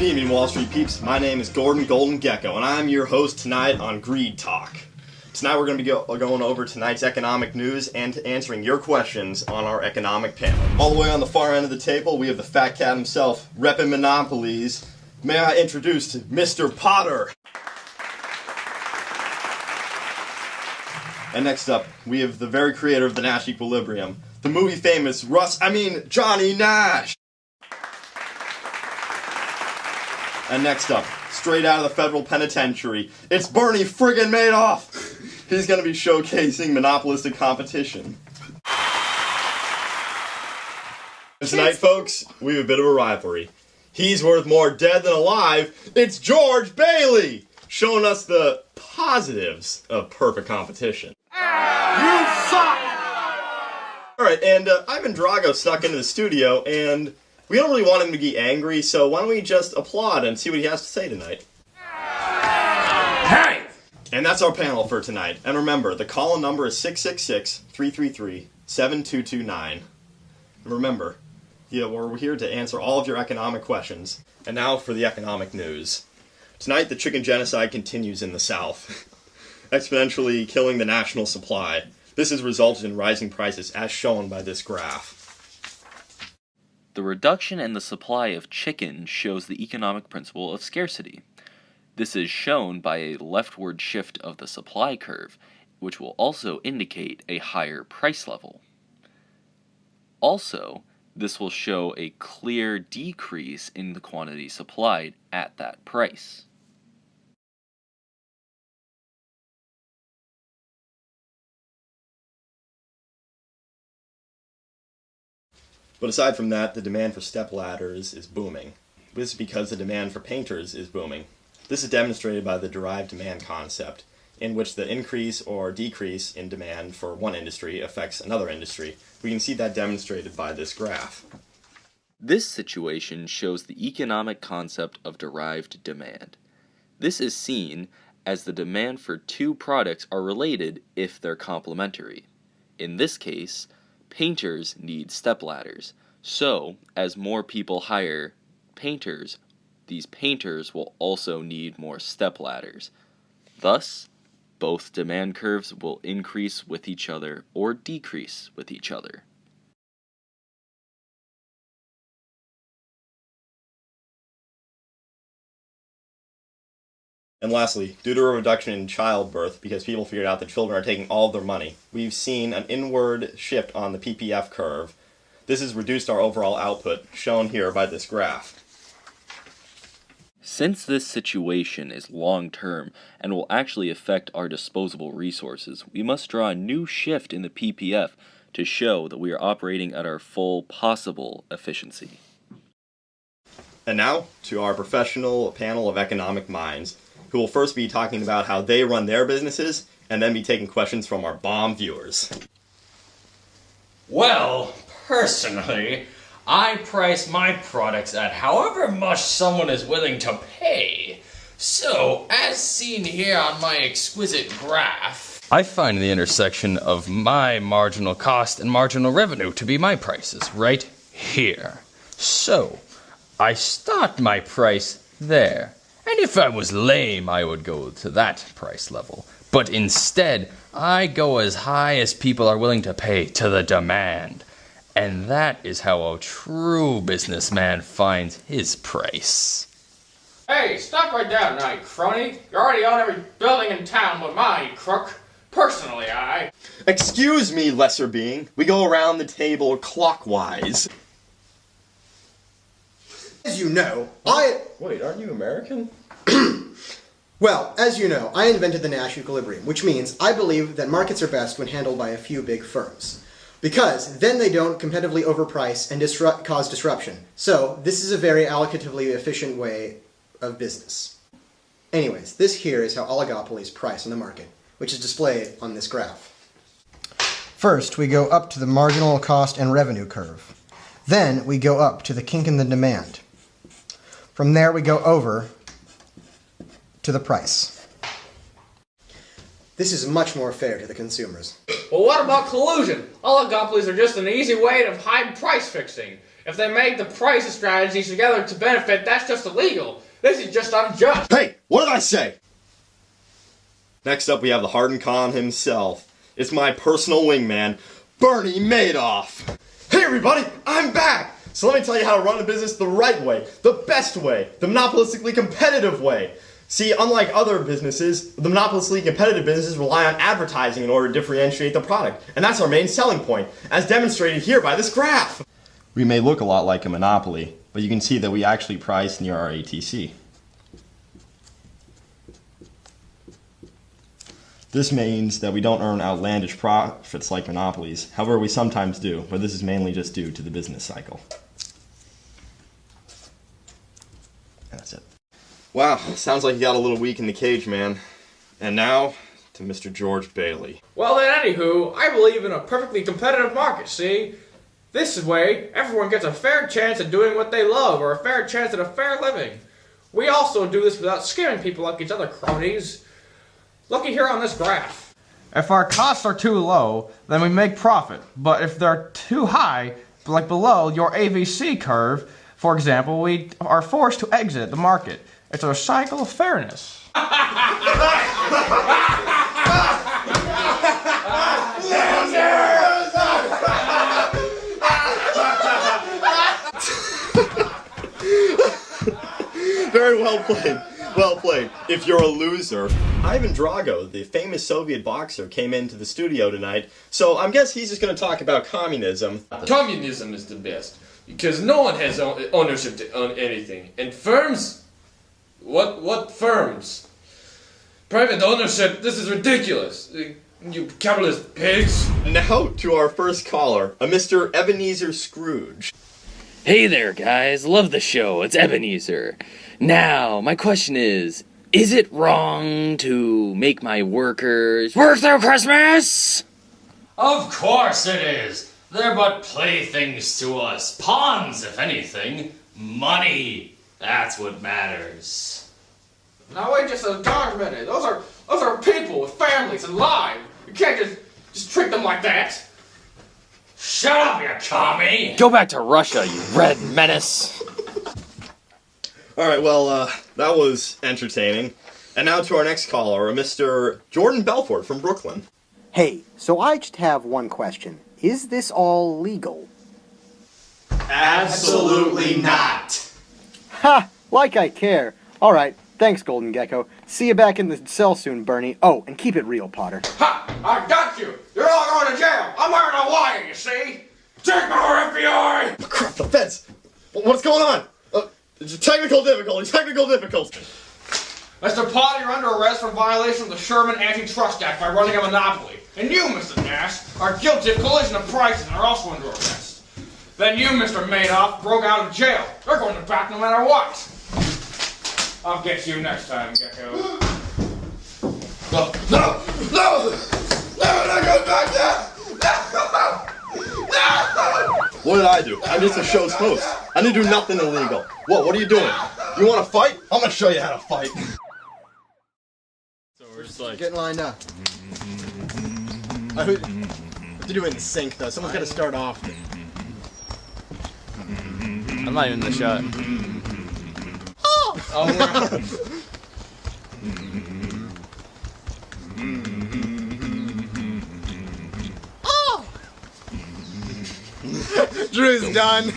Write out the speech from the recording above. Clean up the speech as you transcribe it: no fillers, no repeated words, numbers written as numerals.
evening, Wall Street peeps. My name is Gordon Golden Gekko, and I'm your host tonight on Greed Talk. Tonight we're going to be going over tonight's economic news and answering your questions on our economic panel. All the way on the far end of the table, we have the fat cat himself, repping monopolies. May I introduce Mr. Potter? And next up, we have the very creator of the Nash Equilibrium, the movie famous Johnny Nash. And next up, straight out of the federal penitentiary, it's Bernie friggin' Madoff. He's going to be showcasing monopolistic competition. And tonight, folks, we have a bit of a rivalry. He's worth more dead than alive. It's George Bailey, showing us the positives of perfect competition. You suck! Alright, and Ivan Drago snuck into the studio, and we don't really want him to be angry, so why don't we just applaud and see what he has to say tonight. Hey! And that's our panel for tonight. And remember, the call-in number is 666-333-7229. And remember, we're here to answer all of your economic questions. And now for the economic news. Tonight, the chicken genocide continues in the South, exponentially killing the national supply. This has resulted in rising prices, as shown by this graph. The reduction in the supply of chicken shows the economic principle of scarcity. This is shown by a leftward shift of the supply curve, which will also indicate a higher price level. Also, this will show a clear decrease in the quantity supplied at that price. But aside from that, the demand for stepladders is booming. This is because the demand for painters is booming. This is demonstrated by the derived demand concept, in which the increase or decrease in demand for one industry affects another industry. We can see that demonstrated by this graph. This situation shows the economic concept of derived demand. This is seen as the demand for two products are related if they're complementary. In this case, painters need stepladders, so as more people hire painters, these painters will also need more stepladders. Thus, both demand curves will increase with each other or decrease with each other. And lastly, due to a reduction in childbirth, because people figured out that children are taking all of their money, we've seen an inward shift on the PPF curve. This has reduced our overall output, shown here by this graph. Since this situation is long-term and will actually affect our disposable resources, we must draw a new shift in the PPF to show that we are operating at our full possible efficiency. And now, to our professional panel of economic minds, who will first be talking about how they run their businesses, and then be taking questions from our bomb viewers. Well, personally, I price my products at however much someone is willing to pay. So, as seen here on my exquisite graph, I find the intersection of my marginal cost and marginal revenue to be my prices right here. So, I start my price there. And if I was lame, I would go to that price level. But instead, I go as high as people are willing to pay, to the demand. And that is how a true businessman finds his price. Hey, stop right down now, you crony. You already own every building in town but mine, you crook. Personally, I... Excuse me, lesser being. We go around the table clockwise. As you know, Wait, aren't you American? Well, as you know, I invented the Nash Equilibrium, which means I believe that markets are best when handled by a few big firms. Because then they don't competitively overprice and cause disruption. So, this is a very allocatively efficient way of business. Anyways, this here is how oligopolies price on the market, which is displayed on this graph. First, we go up to the marginal cost and revenue curve. Then, we go up to the kink in the demand. From there, we go over to the price. This is much more fair to the consumers. Well, what about collusion? Oligopolies are just an easy way of high price fixing. If they made the pricing strategies together to benefit, that's just illegal. This is just unjust. Hey, what did I say? Next up, we have the hardened con himself. It's my personal wingman, Bernie Madoff. Hey everybody, I'm back! So let me tell you how to run a business the right way, the best way, the monopolistically competitive way. See, unlike other businesses, the monopolistically competitive businesses rely on advertising in order to differentiate the product. And that's our main selling point, as demonstrated here by this graph. We may look a lot like a monopoly, but you can see that we actually price near our ATC. This means that we don't earn outlandish profits like monopolies. However, we sometimes do, but this is mainly just due to the business cycle. And that's it. Wow, sounds like you got a little weak in the cage, man. And now, to Mr. George Bailey. Well then, anywho, I believe in a perfectly competitive market, see? This way, everyone gets a fair chance at doing what they love, or a fair chance at a fair living. We also do this without scamming people like these other cronies. Looky here on this graph. If our costs are too low, then we make profit. But if they're too high, like below your AVC curve, for example, we are forced to exit the market. It's a cycle of fairness. Very well played. Well played. If you're a loser. Ivan Drago, the famous Soviet boxer, came into the studio tonight, so I guess he's just going to talk about communism. Communism is the best, because no one has ownership on anything. And firms? What firms? Private ownership, this is ridiculous. You capitalist pigs. Now to our first caller, a Mr. Ebenezer Scrooge. Hey there, guys. Love the show. It's Ebenezer. Now, my question is it wrong to make my workers work through Christmas? Of course it is. They're but playthings to us. Pawns, if anything. Money. That's what matters. Now wait just a darn minute. Those are people with families and lives. You can't just treat them like that. Shut up, you commie! Go back to Russia, you red menace. Alright, well, that was entertaining. And now to our next caller, a Mr. Jordan Belfort from Brooklyn. Hey, so I just have one question. Is this all legal? Absolutely not. Ha! Like I care. Alright, thanks, Golden Gekko. See you back in the cell soon, Bernie. Oh, and keep it real, Potter. Ha! I got you! You're all going to jail! I'm wearing a wire, you see? Take more FBI! Oh, crap, the feds! What's going on? Technical difficulties. Mr. Potter, you're under arrest for violation of the Sherman Antitrust Act by running a monopoly. And you, Mr. Nash, are guilty of collision of prices and are also under arrest. Then you, Mr. Madoff, broke out of jail. You're going to back no matter what. I'll get you next time, Gekko. No, not going back there! What did I do? I'm just a show's host. I didn't do nothing illegal. What are you doing? You want to fight? I'm going to show you how to fight. So we're just like... Getting lined up. I have to do it in sync, though. Someone's got to start off. I'm not even in the shot. Drew's done.